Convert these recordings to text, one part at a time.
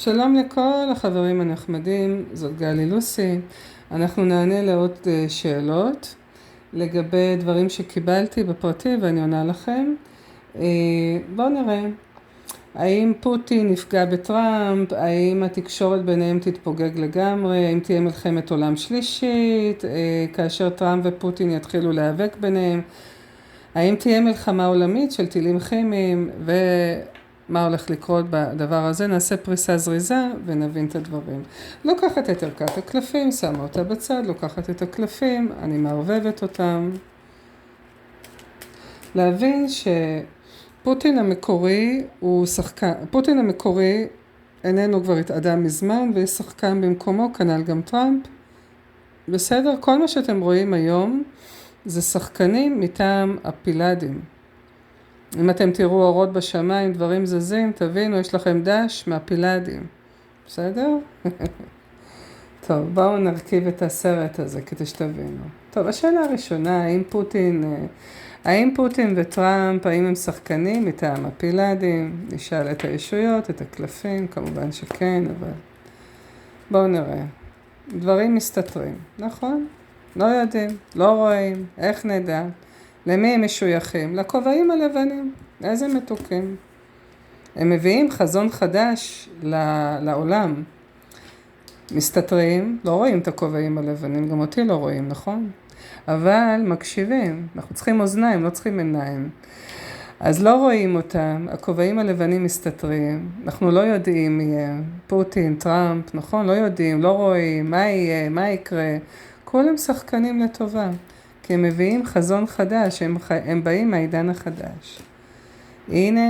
שלום לכל החברים הנחמדים, זאת גלי לוסי. אנחנו נענה לעוד שאלות לגבי דברים שקיבלתי בפרטי ואני עונה לכם. בואו נראה. האם פוטין נפגע בטראמפ? האם התקשורת ביניהם תתפוגג לגמרי? האם תהיה מלחמת עולם שלישית כאשר טראמפ ופוטין יתחילו להיאבק ביניהם? האם תהיה מלחמה עולמית של טילים כימיים? ומה הולך לקרות בדבר הזה? נעשה פריסה זריזה ונבין את הדברים. לוקחת את ערכת הקלפים, שמה אותה בצד, לוקחת את הקלפים, אני מערבבת אותם. להבין שפוטין המקורי הוא שחקן, פוטין המקורי איננו כבר התאדה מזמן ויש שחקן במקומו, כנ"ל גם טראמפ. בסדר? כל מה שאתם רואים היום זה שחקנים מטעם הפילאדים. אם אתם תראו אורות בשמיים, דברים זזים, תבינו, יש לכם דש מהפילאדים. בסדר? טוב, בואו נרכיב את הסרט הזה כדי שתבינו. טוב, השאלה הראשונה, האם פוטין וטראמפ, האם הם שחקנים מטעם הפילאדים? נשאל את הישויות, את הקלפים, כמובן שכן, אבל בואו נראה. דברים מסתתרים, נכון? לא יודעים, לא רואים, איך נדע? למי הם משויכים? לכובעים הלבנים. איזה מתוקים. הם מביאים חזון חדש לעולם. מסתתרים, לא רואים את הכובעים הלבנים, גם אותי לא רואים, נכון? אבל מקשיבים, אנחנו צריכים אוזניים, לא צריכים עיניים. אז לא רואים אותם, הכובעים הלבנים מסתתרים, אנחנו לא יודעים מי יהיה, פוטין, טראמפ, נכון? לא יודעים, לא רואים, מה יהיה, מה יקרה. כולם שחקנים לטובה, כי הם מביאים חזון חדש, הם באים מהעידן החדש. הנה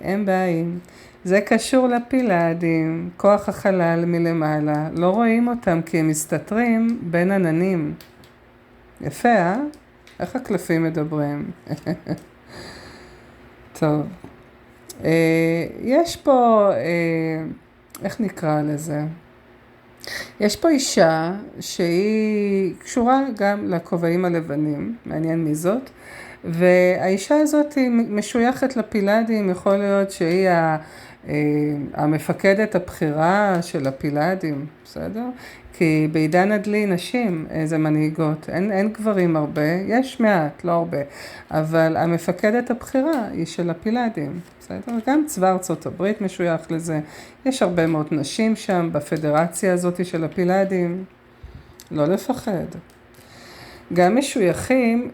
הם באים. זה קשור לפילאדים, כוח החלל מלמעלה, לא רואים אותם כי הם מסתתרים בין עננים. יפה, איך הקלפים מדברים? טוב. יש פה, איך נקרא לזה? יש פה אישה שהיא קשורה גם לכובעים הלבנים, מעניין מי זאת, והאישה הזאת היא משויכת לפילאדים, יכול להיות שהיא המפקדת הבכירה של הפילאדים, בסדר? כי בעידן הדלי נשים זה מנהיגות, אין גברים הרבה, יש מעט, לא הרבה, אבל המפקדת הבכירה היא של הפילאדים, בסדר? גם צבא ארצות הברית משוייך לזה, יש הרבה מאוד נשים שם בפדרציה הזאת של הפילאדים, לא לפחד. גם משויכים,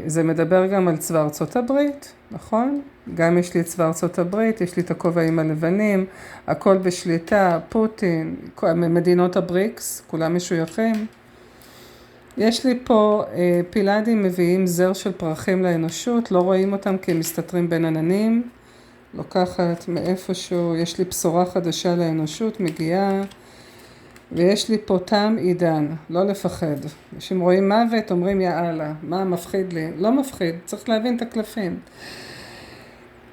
זה מדבר גם על צבא ארצות הברית, נכון? גם יש לי צבא ארצות הברית, יש לי את הכובעים הלבנים, הכל בשליטה, פוטין, מדינות הבריקס, כולם משויכים. יש לי פה פילאדים מביאים זר של פרחים לאנושות, לא רואים אותם כי הם מסתתרים בין עננים. לוקחת מאיפשהו, יש לי בשורה חדשה לאנושות, מגיעה. ויש לי פה תם עידן, לא לפחד. כשהם רואים מוות, אומרים יאללה, מה מפחיד לי? לא מפחיד, צריך להבין את הקלפים.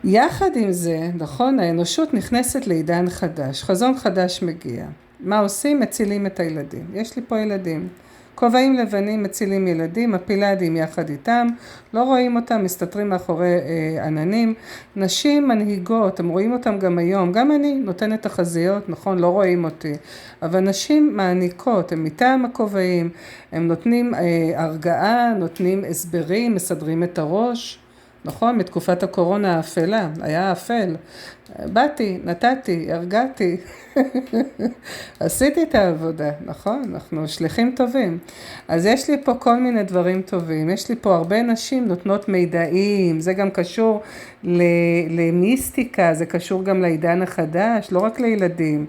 יחד עם זה, נכון, האנושות נכנסת לעידן חדש, חזון חדש מגיע. מה עושים? מצילים את הילדים. יש לי פה ילדים. כובעים לבנים מצילים ילדים, הפילאדים יחד איתם, לא רואים אותם, מסתתרים מאחורי עננים. נשים מנהיגות, אתם רואים אותם גם היום, גם אני נותנת תחזיות, נכון, לא רואים אותי, אבל נשים מעניקות, הם מטעם הכובעים, הם נותנים הרגעה, נותנים הסברים, מסדרים את הראש, נכון, מתקופת הקורונה האפלה, היה אפל, באתי, נתתי, הרגעתי, עשיתי את העבודה, נכון? אנחנו שליחים טובים. אז יש לי פה כל מיני דברים טובים, יש לי פה הרבה נשים נותנות מידעים, זה גם קשור למיסטיקה, זה קשור גם לעידן החדש, לא רק לילדים.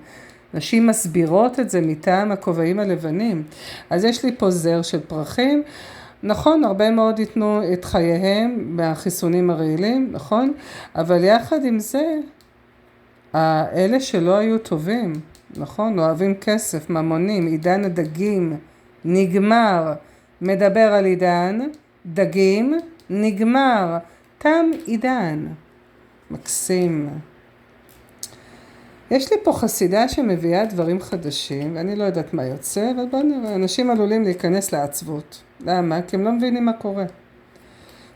נשים מסבירות את זה מטעם הכובעים הלבנים. אז יש לי פה זר של פרחים, נכון, הרבה מאוד ייתנו את חייהם מהחיסונים הרעילים, נכון? אבל יחד עם זה, אלה שלא היו טובים, נכון? אוהבים כסף, ממונים, עידן הדגים, נגמר. מדבר על עידן, דגים, נגמר. תם עידן. מקסים. יש לי פה חסידה שמביאה דברים חדשים, ואני לא יודעת מה יוצא, אבל בואו נראה, אנשים עלולים להיכנס לעצבות. למה? כי הם לא מבינים מה קורה.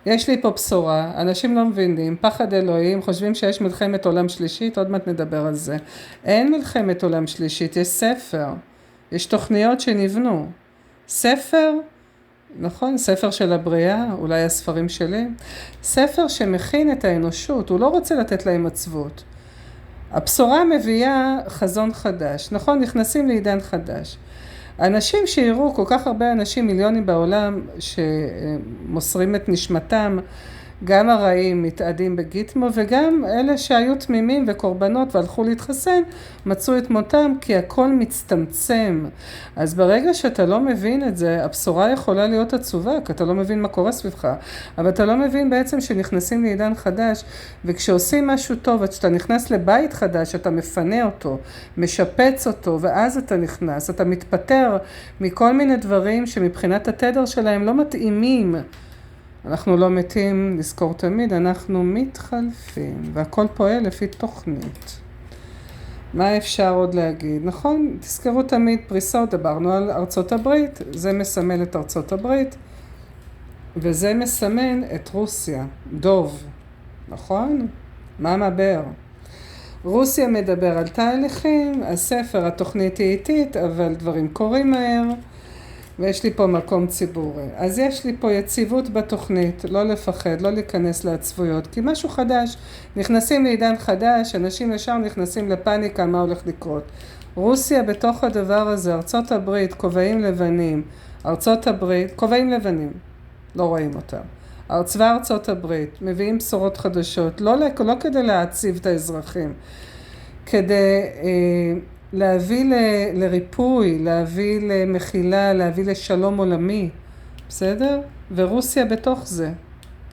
יש לי פה בשורה, אנשים לא מבינים, פחד אלוהים, חושבים שיש מלחמת עולם שלישית, עוד מעט נדבר על זה. אין מלחמת עולם שלישית, יש ספר, יש תוכניות שנבנו. ספר, נכון, ספר של הבריאה, אולי הספרים שלי, ספר שמכין את האנושות, הוא לא רוצה לתת להם עצבות. הבשורה מביאה חזון חדש, נכון, נכנסים לעידן חדש. אנשים שיראו, כל כך הרבה אנשים, מיליונים בעולם, שמוסרים את נשמתם, גם הרעים מתאדים בגיטמו, וגם אלה שהיו תמימים וקורבנות והלכו להתחסן, מצאו את מותם, כי הכל מצטמצם. אז ברגע שאתה לא מבין את זה, הבשורה יכולה להיות עצובה, כי אתה לא מבין מה קורה סביבך, אבל אתה לא מבין בעצם שנכנסים לעידן חדש, וכשעושים משהו טוב, כשאתה נכנס לבית חדש, אתה מפנה אותו, משפץ אותו, ואז אתה נכנס, אתה מתפטר מכל מיני דברים שמבחינת התדר שלהם לא מתאימים. אנחנו לא מתים, לזכור תמיד, אנחנו מתחלפים, והכל פועל לפי תוכנית. מה אפשר עוד להגיד? נכון, תזכרו תמיד פריסות, דיברנו על ארצות הברית, זה מסמל את ארצות הברית, וזה מסמן את רוסיה, דוב, נכון? מה מבאר? רוסיה מדבר על תהליכים, הספר, התוכנית היא איטית, אבל דברים קורים מהר, ויש לי פה מקום ציבורי. אז יש לי פה יציבות בתוכנית, לא לפחד, לא להיכנס לעצבויות, כי משהו חדש, נכנסים לעידן חדש, אנשים ישר נכנסים לפאניקה, מה הולך לקרות. רוסיה בתוך הדבר הזה, ארצות הברית, כובעים לבנים, ארצות הברית, כובעים לבנים, לא רואים אותם. צבא ארצות הברית, מביאים בשורות חדשות, לא כדי להציב את האזרחים, כדי להביא לריפוי, להביא למחילה, להביא לשלום עולמי, בסדר? ורוסיה בתוך זה.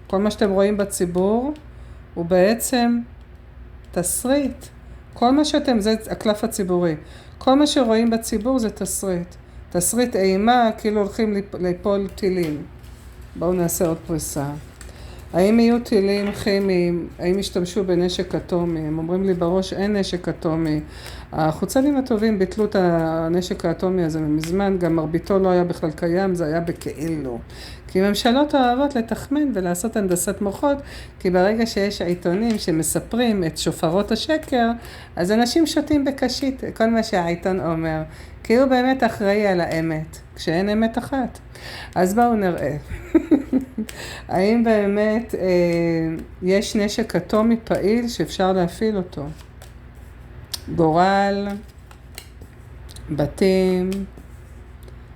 כל מה שאתם רואים בציבור הוא בעצם תסריט. כל מה שאתם, זה הקלף הציבורי. כל מה שרואים בציבור זה תסריט. תסריט אימה, כאילו הולכים ליפול טילים. בואו נעשה עוד פריסה. האם יהיו טילים כימיים? האם ישתמשו בנשק אטומי? הם אומרים לי בראש אין נשק אטומי. החוצנים הטובים ביטלו את הנשק האטומי הזה מזמן, גם מרביתו לא היה בכלל קיים, זה היה בכאילו. כי ממשלות אוהבות לתחמן ולעשות הנדסת מוחות, כי ברגע שיש העיתונים שמספרים את שופרות השקר, אז אנשים שותים בקשית, כל מה שהעיתון אומר, כי הוא באמת אחראי על האמת, כשאין אמת אחת. אז בואו נראה. האם באמת יש נשק אטומי פעיל שאפשר להפעיל אותו? גורל, בתים,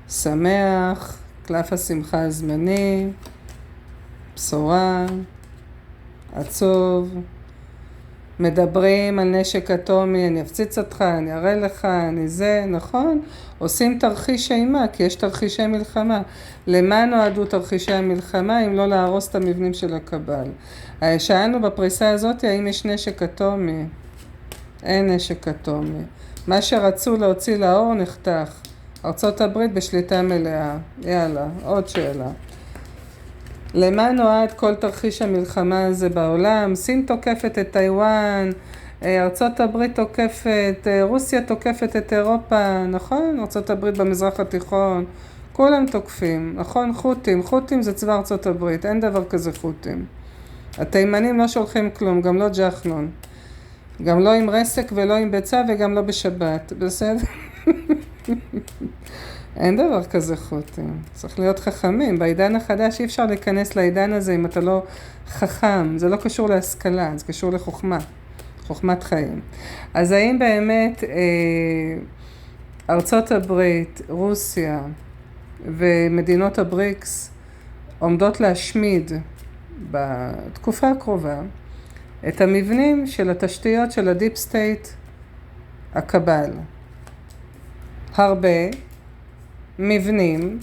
שמח, קלף השמחה הזמני, בשורה, עצוב, מדברים על נשק אטומי, אני אפציץ אותך, אני אראה לך, אני זה, נכון? עושים תרחיש אימה, כי יש תרחישי מלחמה. למה נועדו תרחישי המלחמה אם לא להרוס את המבנים של הקבל? שאלנו בפריסה הזאת, האם יש נשק אטומי? אין נשק אטומי. מה שרצו להוציא לאור נחתך. ארצות הברית בשליטה מלאה. יאללה, עוד שאלה. למה נועד כל תרחיש המלחמה הזה בעולם? סין תוקפת את טיואן, ארצות הברית תוקפת, רוסיה תוקפת את אירופה, נכון? ארצות הברית במזרח התיכון, כולם תוקפים, נכון? חות'ים זה צבא ארצות הברית, אין דבר כזה חות'ים. התימנים לא שולחים כלום, גם לא ג'חנון. גם לא עם רסק ולא עם ביצה וגם לא בשבת, בסדר? אין דבר כזה חות'ים, צריך להיות חכמים. בעידן החדש אי אפשר להיכנס לעידן הזה אם אתה לא חכם, זה לא קשור להשכלה, זה קשור לחוכמה, חוכמת חיים. אז האם באמת ארצות הברית, רוסיה ומדינות הבריקס עומדות להשמיד בתקופה הקרובה את המבנים של התשתיות של הדיפ סטייט הקבל? הרבה מבנים,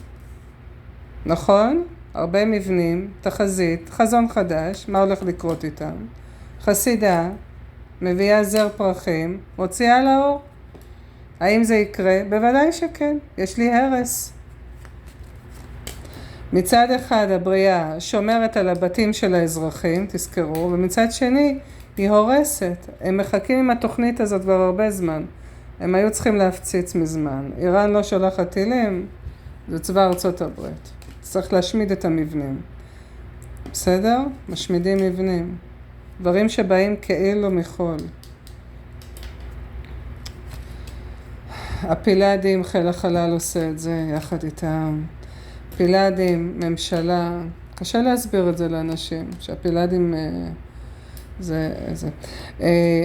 נכון? הרבה מבנים, תחזית, חזון חדש, מה הולך לקרות איתם? חסידה, מביאה זר פרחים, מוציאה לאור. האם זה יקרה? בוודאי שכן, יש לי הרס. מצד אחד הבריאה שומרת על הבתים של האזרחים, תזכרו, ומצד שני היא הורסת. הם מחכים עם התוכנית הזאת כבר הרבה זמן. הם היו צריכים להפציץ מזמן. איראן לא שולחת טילים, זה צבא ארצות הברית. צריך להשמיד את המבנים. בסדר? משמידים מבנים. דברים שבאים כאילו מחול. הפילאדים, חיל החלל עושה את זה יחד איתם. פילאדים, ממשלה, קשה להסביר את זה לאנשים, שהפילאדים זה.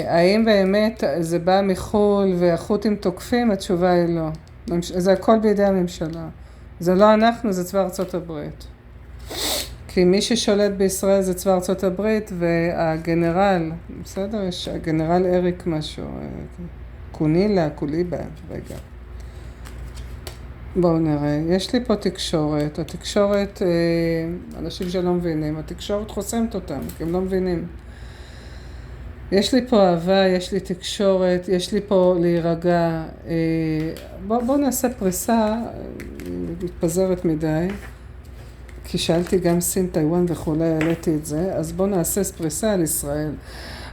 האם באמת זה בא מחול והחות'ים תוקפים? התשובה היא לא. זה הכל בידי הממשלה. זה לא אנחנו, זה צבא ארצות הברית. כי מי ששולט בישראל זה צבא ארצות הברית, והגנרל, בסדר? יש הגנרל אריק משהו, קוליבה, רגע. בואו נראה, יש לי פה תקשורת, התקשורת, אנשים שלא מבינים, התקשורת חוסמת אותם, כי הם לא מבינים. יש לי פה אהבה, יש לי תקשורת, יש לי פה להירגע. בואו נעשה פריסה, מתפזרת מדי, כי שאלתי גם סין, טיואן וכולי, העליתי את זה, אז בואו נעשה פריסה על ישראל.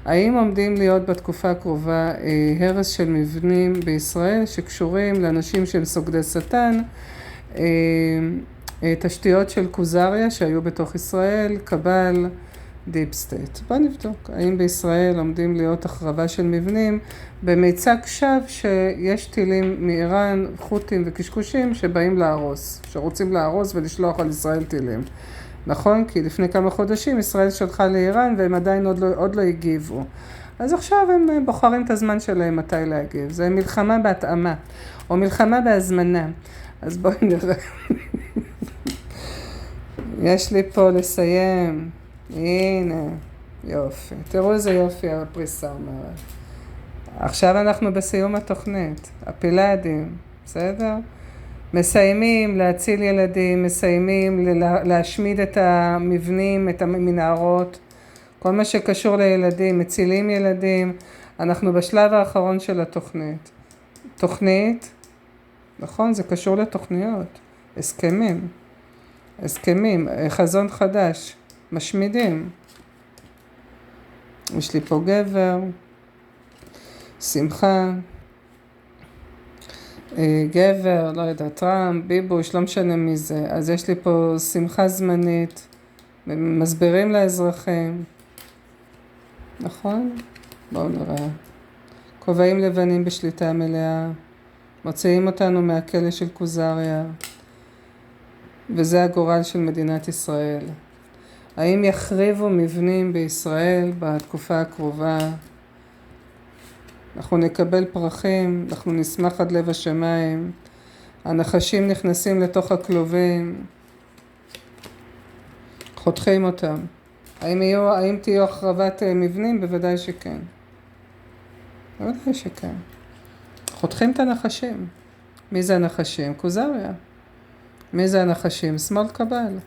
האם עומדים להיות בתקופה הקרובה הרס של מבנים בישראל שקשורים לאנשים של סוגדי שטן, תשתיות של קוזריה שהיו בתוך ישראל, קבל, דיפ סטייט. בוא נבדוק, האם בישראל עומדים להיות החרבה של מבנים במיצג שווא שיש טילים מאיראן, חות'ים וקשקושים שבאים להרוס, שרוצים להרוס ולשלוח על ישראל טילים. נכון? כי לפני כמה חודשים ישראל שלחה לאיראן והם עדיין עוד לא הגיבו. אז עכשיו הם בוחרים את הזמן שלהם מתי להגיב. זה מלחמה בהתאמה, או מלחמה בהזמנה. אז בואי נראה. יש לי פה לסיים. הנה, יופי. תראו איזה יופי הפריסה אומרת. עכשיו אנחנו בסיום התוכנית. הפילאדים, בסדר? מסיימים להציל ילדים, מסיימים להשמיד את המבנים, את המנהרות, כל מה שקשור לילדים, מצילים ילדים. אנחנו בשלב האחרון של התוכנית. תוכנית, נכון? זה קשור לתוכניות, הסכמים, חזון חדש, משמידים. יש לי פה גבר, שמחה, גבר, לא יודע, טראמפ, ביבוש, לא משנה מי זה. אז יש לי פה שמחה זמנית, מסבירים לאזרחים, נכון? בואו נראה. כובעים לבנים בשליטה מלאה, מוציאים אותנו מהכלא של קוזריה, וזה הגורל של מדינת ישראל. האם יחריבו מבנים בישראל בתקופה הקרובה? אנחנו נקבל פרחים, אנחנו נשמח עד לב השמיים, הנחשים נכנסים לתוך הכלובים, חותכים אותם. האם תהיו החרבת מבנים? בוודאי שכן. בוודאי שכן. חותכים את הנחשים. מי זה הנחשים? קוזריה. מי זה הנחשים? שמאל קבל.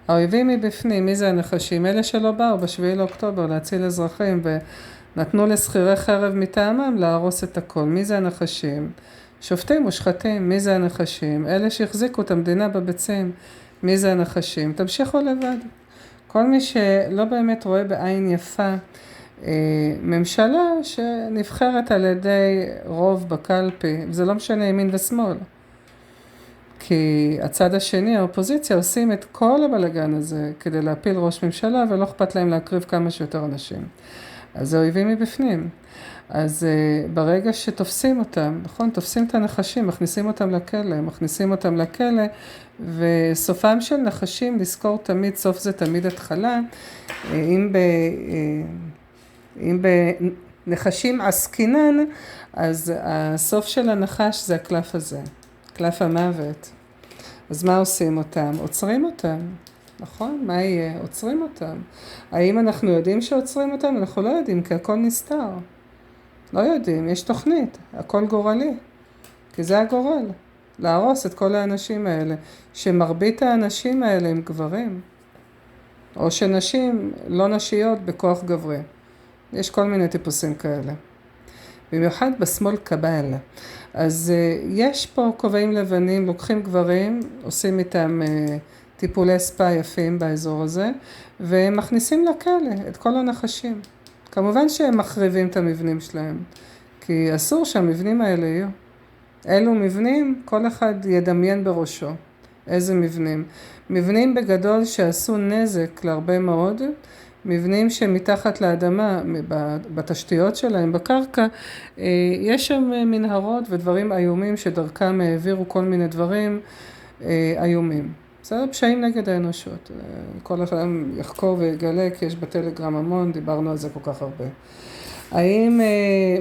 האויבים מבפנים, מי זה הנחשים? אלה שלא באו ב7 לאוקטובר להציל אזרחים ונתנו לשכירי חרב מטעמם להרוס את הכל. מי זה הנחשים? שופטים מושחתים. מי זה הנחשים? אלה שהחזיקו את המדינה בביצים. מי זה הנחשים? תמשיכו לבד. כל מי שלא באמת רואה בעין יפה ממשלה שנבחרת על ידי רוב בקלפי, זה לא משנה ימין ושמאל. כי הצד השני, האופוזיציה, עושים את כל הבלגן הזה כדי להפיל ראש ממשלה, ולא אכפת להם להקריב כמה שיותר אנשים. אז זה אויבים מבפנים. אז ברגע שתופסים אותם, נכון? תופסים את הנחשים, מכניסים אותם לכלא, וסופם של נחשים, לזכור תמיד, סוף זה תמיד התחלה. אם בנחשים עסקינן, אז הסוף של הנחש זה הקלף הזה. קלף המוות. אז מה עושים אותם? עוצרים אותם, נכון? מה יהיה? עוצרים אותם. האם אנחנו יודעים שעוצרים אותם? אנחנו לא יודעים, כי הכל נסתר. לא יודעים, יש תוכנית, הכל גורלי. כי זה הגורל, להרוס את כל האנשים האלה. שמרבית האנשים האלה הם גברים. או שנשים לא נשיות בכוח גברי. יש כל מיני טיפוסים כאלה. במיוחד בשמאל קבל. אז יש פה כובעים לבנים, לוקחים גברים, עושים איתם טיפולי ספה יפים באזור הזה, ומכניסים לכלא את כל הנחשים. כמובן שהם מחריבים את המבנים שלהם, כי אסור שהמבנים האלה יהיו. אלו מבנים, כל אחד ידמיין בראשו. איזה מבנים? מבנים בגדול שעשו נזק להרבה מאוד, מבנים שמתחת לאדמה, בתשתיות שלהם, בקרקע, יש שם מנהרות ודברים איומים שדרכם העבירו כל מיני דברים איומים. זה פשעים נגד האנושות. כל אחד יחקור ויגלה, כי יש בטלגרם המון, דיברנו על זה כל כך הרבה. האם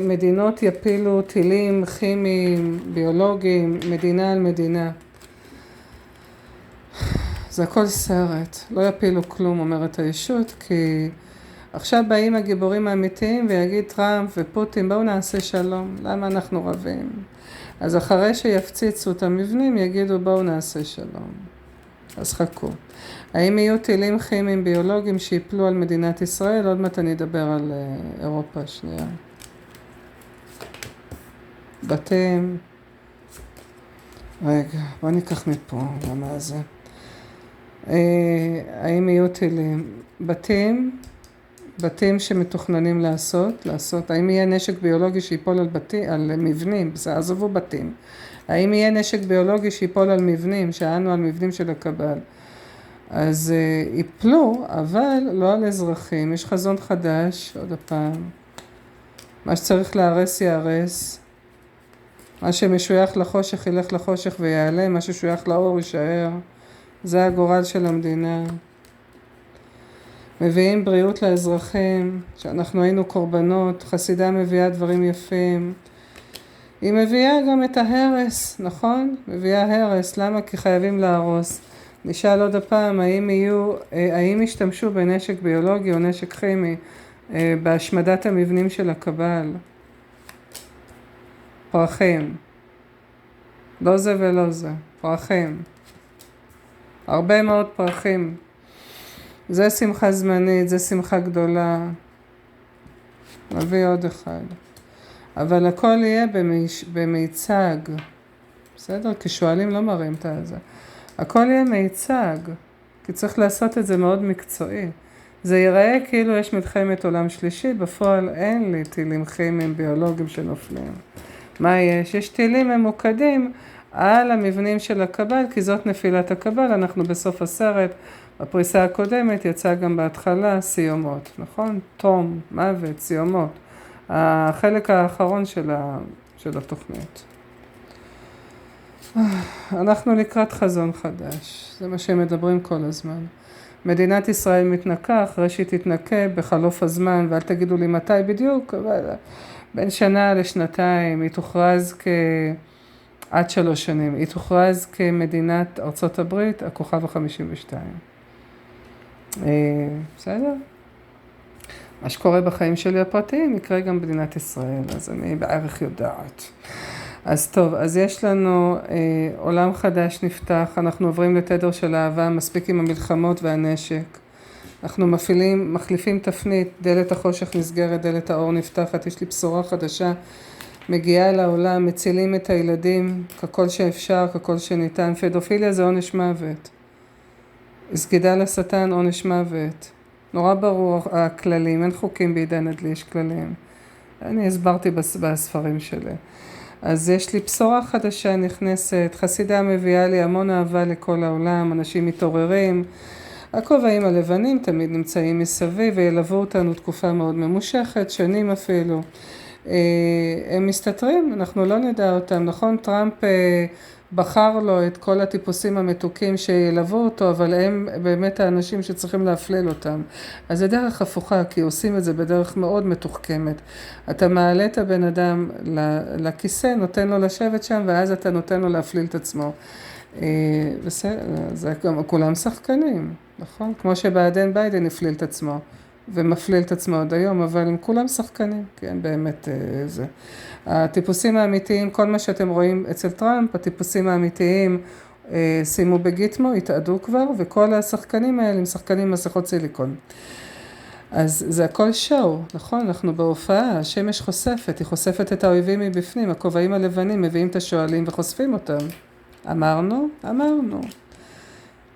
מדינות יפילו טילים כימיים, ביולוגיים, מדינה על מדינה? זה הכל סרט, לא יפילו כלום, אומרת הישות, כי עכשיו באים הגיבורים האמיתיים ויגיד טראמפ ופוטין, בואו נעשה שלום, למה אנחנו רבים? אז אחרי שיפציצו את המבנים יגידו בואו נעשה שלום. אז חכו. האם יהיו טילים כימיים ביולוגיים שיפלו על מדינת ישראל? עוד מעט אני אדבר על אירופה שנייה. בתים. רגע, בוא ניקח מפה, למה זה? האם יהיו טילים? בתים שמתוכננים לעשות, האם יהיה נשק ביולוגי שיפול על מבנים, עזבו בתים. האם יהיה נשק ביולוגי שיפול על מבנים, שענו על מבנים של הקבל? אז יפלו, אבל לא על אזרחים. יש חזון חדש, עוד הפעם. מה שצריך להרס יהרס. מה שמשוייך לחושך ילך לחושך ויעלה, מה ששוייך לאור יישאר. זה הגורל של המדינה. מביאים בריאות לאזרחים, שאנחנו היינו קורבנות, חסידה מביאה דברים יפים. היא מביאה גם את ההרס, נכון? מביאה הרס, למה? כי חייבים להרוס. נשאל עוד הפעם, האם ישתמשו בנשק ביולוגי או נשק כימי בהשמדת המבנים של הקבל? פרחים. לא זה ולא זה, פרחים. הרבה מאוד פרחים. זה שמחה זמנית, זה שמחה גדולה. נביא עוד אחד. אבל הכל יהיה במיצג. בסדר? כי שואלים לא מראים את זה. הכל יהיה מיצג. כי צריך לעשות את זה מאוד מקצועי. זה ייראה כאילו יש מלחמת עולם שלישי, בפועל אין לי טילים כימיים ביולוגיים שנופלים. מה יש? יש טילים ממוקדים על המבנים של הקבל, כי זאת נפילת הקבל, אנחנו בסוף הסרט, בפריסה הקודמת יצא גם בהתחלה סיומות, נכון? תום, מוות, סיומות. החלק האחרון של התוכנית. אנחנו לקראת חזון חדש, זה מה שהם מדברים כל הזמן. מדינת ישראל מתנקה, אחרי שהיא תתנקה בחלוף הזמן, ואל תגידו לי מתי בדיוק, אבל בין שנה לשנתיים היא תוכרז עד 3 שנים, היא תוכרז כמדינת ארצות הברית, הכוכב ה-52. בסדר? מה שקורה בחיים שלי הפרטיים יקרה גם במדינת ישראל, אז אני בערך יודעת. אז טוב, אז יש לנו עולם חדש נפתח, אנחנו עוברים לתדר של אהבה, מספיק עם המלחמות והנשק. אנחנו מחליפים תפנית, דלת החושך נסגרת, דלת האור נפתחת, יש לי בשורה חדשה, מגיעה לעולם, מצילים את הילדים, ככל שאפשר, ככל שניתן. פדופיליה זה עונש מוות. סגידה לשטן, עונש מוות. נורא ברור הכללים, אין חוקים בעידן הדלי, יש כללים. אני הסברתי בספרים שלי. אז יש לי בשורה חדשה נכנסת, חסידה מביאה לי המון אהבה לכל העולם, אנשים מתעוררים, הכובעים הלבנים תמיד נמצאים מסביב וילוו אותנו תקופה מאוד ממושכת, שנים אפילו. הם מסתתרים, אנחנו לא נדע אותם, נכון? טראמפ בחר לו את כל הטיפוסים המתוקים שילוו אותו, אבל הם באמת האנשים שצריכים להפליל אותם. אז זה דרך הפוכה, כי עושים את זה בדרך מאוד מתוחכמת. אתה מעלה את הבן אדם לכיסא, נותן לו לשבת שם, ואז אתה נותן לו להפליל את עצמו. זה גם כולם שחקנים, נכון? כמו שבעדן ביידן הפליל את עצמו. ומפליל את עצמו עד היום, אבל הם כולם שחקנים, כן, באמת זה. הטיפוסים האמיתיים, כל מה שאתם רואים אצל טראמפ, הטיפוסים האמיתיים שימו בגיטמו, התעדו כבר, וכל השחקנים האלה הם שחקנים מסכות סיליקון. אז זה הכל שואו, נכון? אנחנו בהופעה, השמש חושפת, היא חושפת את האויבים מבפנים, הכובעים הלבנים מביאים את השואלים וחושפים אותם. אמרנו? אמרנו.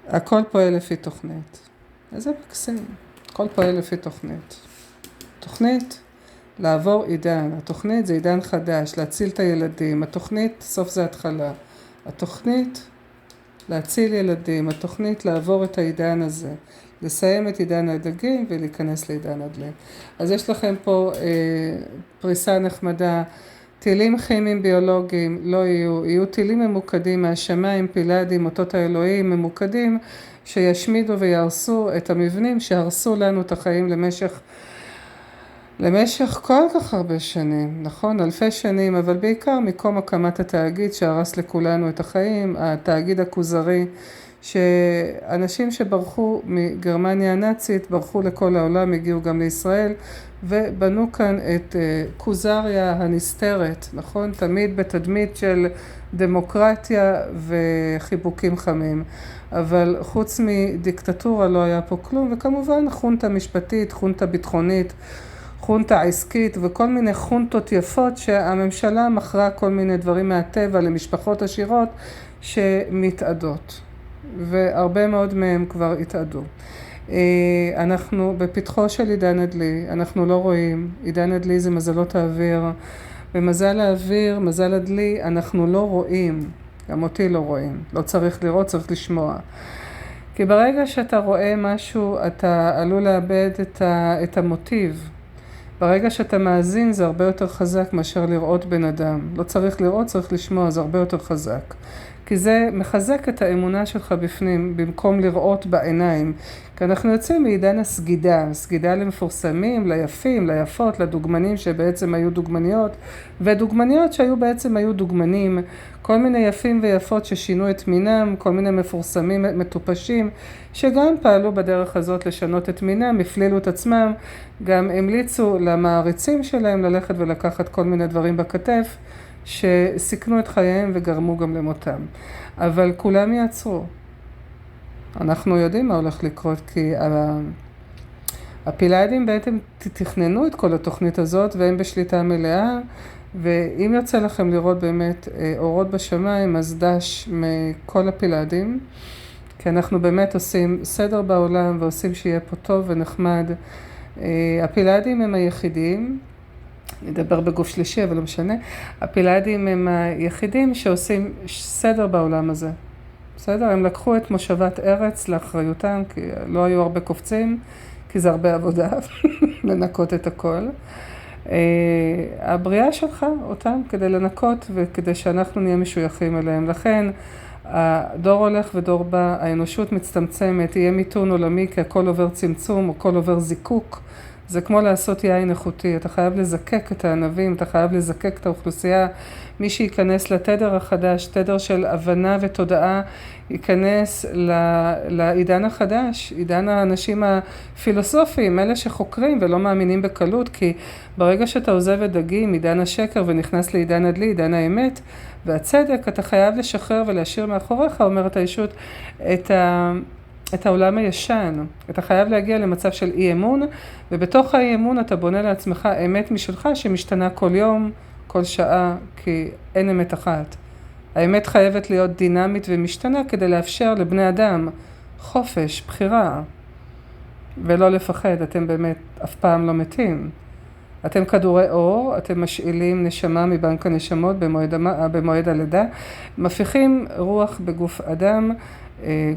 הכל פועל לפי תוכנית. איזה מקסים. הכל פועל לפי תוכנית. תוכנית, לעבור עידן. התוכנית זה עידן חדש, להציל את הילדים. התוכנית, סוף זה התחלה. התוכנית, להציל ילדים, התוכנית לעבור את העידן הזה, לסיים את עידן הדגים ולהיכנס לעידן הדלי. אז יש לכם פה פריסה נחמדה, טילים כימיים ביולוגיים לא יהיו, יהיו טילים ממוקדים מהשמיים, פילאדים, אותות האלוהים ממוקדים, שישמידו ויהרסו את המבנים שהרסו לנו את החיים למשך כל כך הרבה שנים, נכון? אלפי שנים, אבל בעיקר מקום הקמת התאגיד שהרס לכולנו את החיים, התאגיד הכוזרי, שאנשים שברחו מגרמניה הנאצית, ברחו לכל העולם, הגיעו גם לישראל, ובנו כאן את כוזריה הנסתרת, נכון? תמיד בתדמית של דמוקרטיה וחיבוקים חמים. אבל חוץ מדיקטטורה לא היה פה כלום, וכמובן חונטה משפטית, חונטה ביטחונית, חונטה עסקית וכל מיני חונטות יפות שהממשלה מכרה כל מיני דברים מהטבע למשפחות עשירות שמתעדות. והרבה מאוד מהם כבר התעדו. אנחנו בפתחו של עידן הדלי, אנחנו לא רואים, עידן הדלי זה מזלות האוויר, ומזל האוויר, מזל הדלי, אנחנו לא רואים, גם אותי לא רואים, לא צריך לראות, צריך לשמוע. כי ברגע שאתה רואה משהו, אתה עלול לאבד את המוטיב. ברגע שאתה מאזין זה הרבה יותר חזק מאשר לראות בן אדם. לא צריך לראות, צריך לשמוע, זה הרבה יותר חזק. כי זה מחזק את האמונה שלך בפנים, במקום לראות בעיניים. כי אנחנו יוצאים מעידן הסגידה, סגידה למפורסמים, ליפים, ליפות, לדוגמנים שבעצם היו דוגמניות, ודוגמניות שהיו בעצם היו דוגמנים, כל מיני יפים ויפות ששינו את מינם, כל מיני מפורסמים מטופשים, שגם פעלו בדרך הזאת לשנות את מינם, הפלילו את עצמם, גם המליצו למעריצים שלהם ללכת ולקחת כל מיני דברים בכתף, שסיכנו את חייהם וגרמו גם למותם. אבל כולם יעצרו. אנחנו יודעים מה הולך לקרות, כי הפילאדים בעצם תכננו את כל התוכנית הזאת, והם בשליטה מלאה, ואם יוצא לכם לראות באמת אורות בשמיים, אז דש מכל הפילאדים, כי אנחנו באמת עושים סדר בעולם, ועושים שיהיה פה טוב ונחמד. הפילאדים הם היחידים, נדבר בגוף שלישי, אבל לא משנה. הפילאדים הם היחידים שעושים סדר בעולם הזה. בסדר? הם לקחו את מושבת ארץ לאחריותם, כי לא היו הרבה קופצים, כי זה הרבה עבודה לנקות את הכל. הבריאה שלך אותם כדי לנקות וכדי שאנחנו נהיה משויכים אליהם. לכן הדור הולך ודור בא, האנושות מצטמצמת, יהיה מיתון עולמי כי הכל עובר צמצום, הכל עובר זיקוק. זה כמו לעשות יין איכותי, אתה חייב לזקק את הענבים, אתה חייב לזקק את האוכלוסייה. מי שייכנס לתדר החדש, תדר של הבנה ותודעה, ייכנס לעידן החדש, עידן האנשים הפילוסופיים, אלה שחוקרים ולא מאמינים בקלות, כי ברגע שאתה עוזב את דגים, עידן השקר ונכנס לעידן הדלי, עידן האמת והצדק, אתה חייב לשחרר ולהשאיר מאחוריך, אומרת הישות, את העולם הישן. אתה חייב להגיע למצב של אי אמון, ובתוך האי אמון אתה בונה לעצמך אמת משלך שמשתנה כל יום, כל שעה, כי אין אמת אחת. האמת חייבת להיות דינמית ומשתנה כדי לאפשר לבני אדם חופש, בחירה, ולא לפחד. אתם באמת אף פעם לא מתים. אתם כדורי אור, אתם משאילים נשמה מבנק הנשמות במועד הלידה, מפיחים רוח בגוף אדם,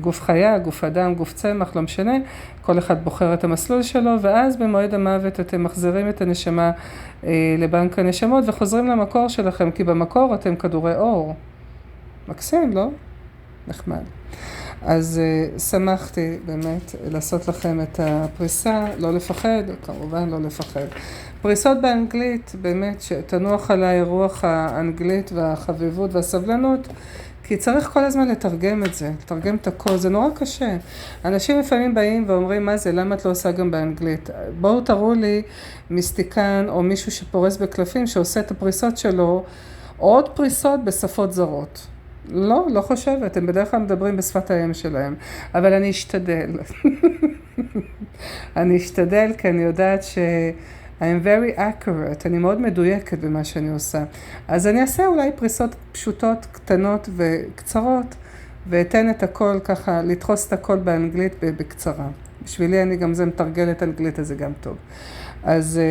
גוף חיה, גוף אדם, גוף צמח, לא משנה, כל אחד בוחר את המסלול שלו, ואז במועד המוות אתם מחזירים את הנשמה לבנק הנשמות וחוזרים למקור שלכם, כי במקור אתם כדורי אור. מקסים, לא? נחמד. אז שמחתי באמת לעשות לכם את הפריסה, לא לפחד, כמובן לא לפחד. פריסות באנגלית, באמת שתנוח עליי רוח האנגלית והחביבות והסבלנות, כי צריך כל הזמן לתרגם את זה, לתרגם את הכל, זה נורא קשה. אנשים לפעמים באים ואומרים, מה זה, למה את לא עושה גם באנגלית? בואו תראו לי מיסטיקן או מישהו שפורס בקלפים שעושה את הפריסות שלו, עוד פריסות בשפות זרות. לא, לא חושבת, הם בדרך כלל מדברים בשפת האם שלהם, אבל אני אשתדל. אני אשתדל כי אני יודעת I'm very accurate, אני מאוד מדויקת במה שאני עושה. אז אני אעשה אולי פריסות פשוטות, קטנות וקצרות, ואתן את הכל ככה, לדחוס את הכל באנגלית בקצרה. בשבילי אני גם זה מתרגלת אנגלית, אז זה גם טוב. אז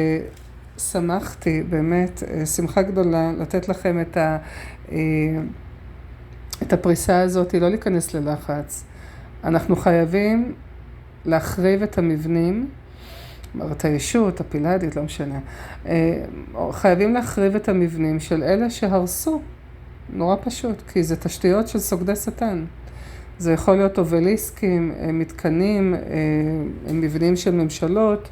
שמחתי, באמת, שמחה גדולה לתת לכם את הפריסה הזאת, לא להיכנס ללחץ. אנחנו חייבים להחריב את המבנים, את הישות, הפילאדית, לא משנה. חייבים להחריב את המבנים של אלה שהרסו. נורא פשוט, כי זה תשתיות של סוגדי שטן. זה יכול להיות אובליסקים, מתקנים, מבנים של ממשלות,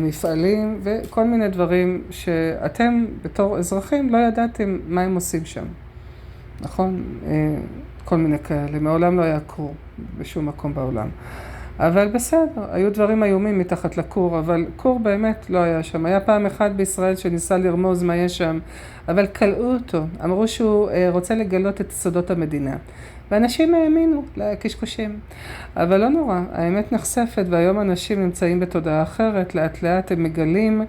מפעלים וכל מיני דברים שאתם בתור אזרחים לא ידעתם מה הם עושים שם. נכון? כל מיני כאלה. מעולם לא היה קור בשום מקום בעולם. אבל בסדר, היו דברים איומים מתחת לקור, אבל קור באמת לא היה שם. היה פעם אחת בישראל שניסה לרמוז מה יש שם, אבל קלעו אותו. אמרו שהוא רוצה לגלות את סודות המדינה. ואנשים האמינו לקשקושים. אבל לא נורא, האמת נחשפת, והיום אנשים נמצאים בתודעה אחרת, לאט לאט הם מגלים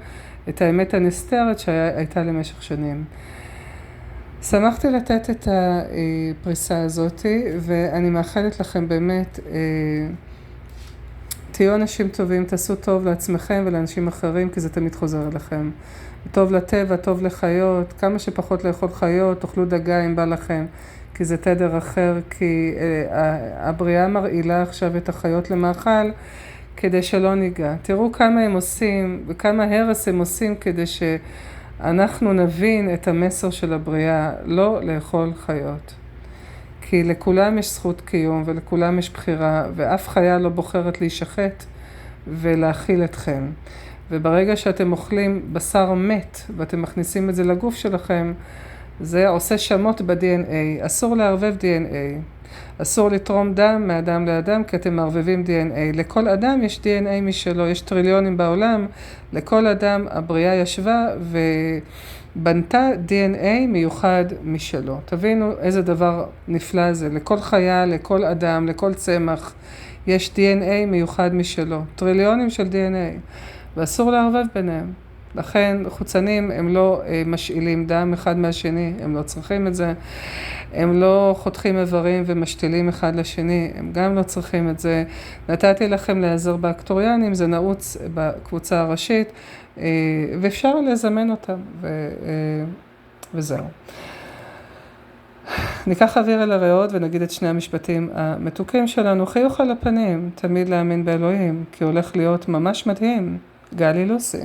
את האמת הנסתרת שהייתה למשך שנים. שמחתי לתת את הפריסה הזאת, ואני מאחלת לכם באמת, תהיו אנשים טובים, תעשו טוב לעצמכם ולאנשים אחרים, כי זה תמיד חוזר אליכם. טוב לטבע, טוב לחיות, כמה שפחות לאכול חיות, תאכלו דגה אם בא לכם, כי זה תדר אחר, כי הבריאה מרעילה עכשיו את החיות למאכל, כדי שלא ניגע. תראו כמה הם עושים וכמה הרס הם עושים כדי שאנחנו נבין את המסר של הבריאה, לא לאכול חיות. כי לכולם יש זכות קיום ולכולם יש בחירה, ואף חיה לא בוחרת להישחט ולהאכיל אתכם. וברגע שאתם אוכלים בשר מת ואתם מכניסים את זה לגוף שלכם, זה עושה שמות ב-DNA. אסור לערבב DNA. אסור לתרום דם מאדם לאדם, כי אתם מערבבים DNA. לכל אדם יש DNA משלו, יש טריליונים בעולם. לכל אדם הבריאה ישבה ובנתה DNA מיוחד משלו. תבינו איזה דבר נפלא זה. לכל חיה, לכל אדם, לכל צמח, יש DNA מיוחד משלו. טריליונים של DNA. ואסור לערבב ביניהם. לכן חוצנים הם לא משאילים דם אחד מהשני, הם לא צריכים את זה. הם לא חותכים איברים ומשתילים אחד לשני, הם גם לא צריכים את זה. נתתי לכם לעזר באקטוריאנים, זה נעוץ בקבוצה הראשית, ואפשר לזמן אותם, וזהו. ניקח אוויר אל הריאות ונגיד את שני המשפטים המתוקים שלנו. חיוך על הפנים, תמיד להאמין באלוהים, כי הולך להיות ממש מדהים. גלי לוסי.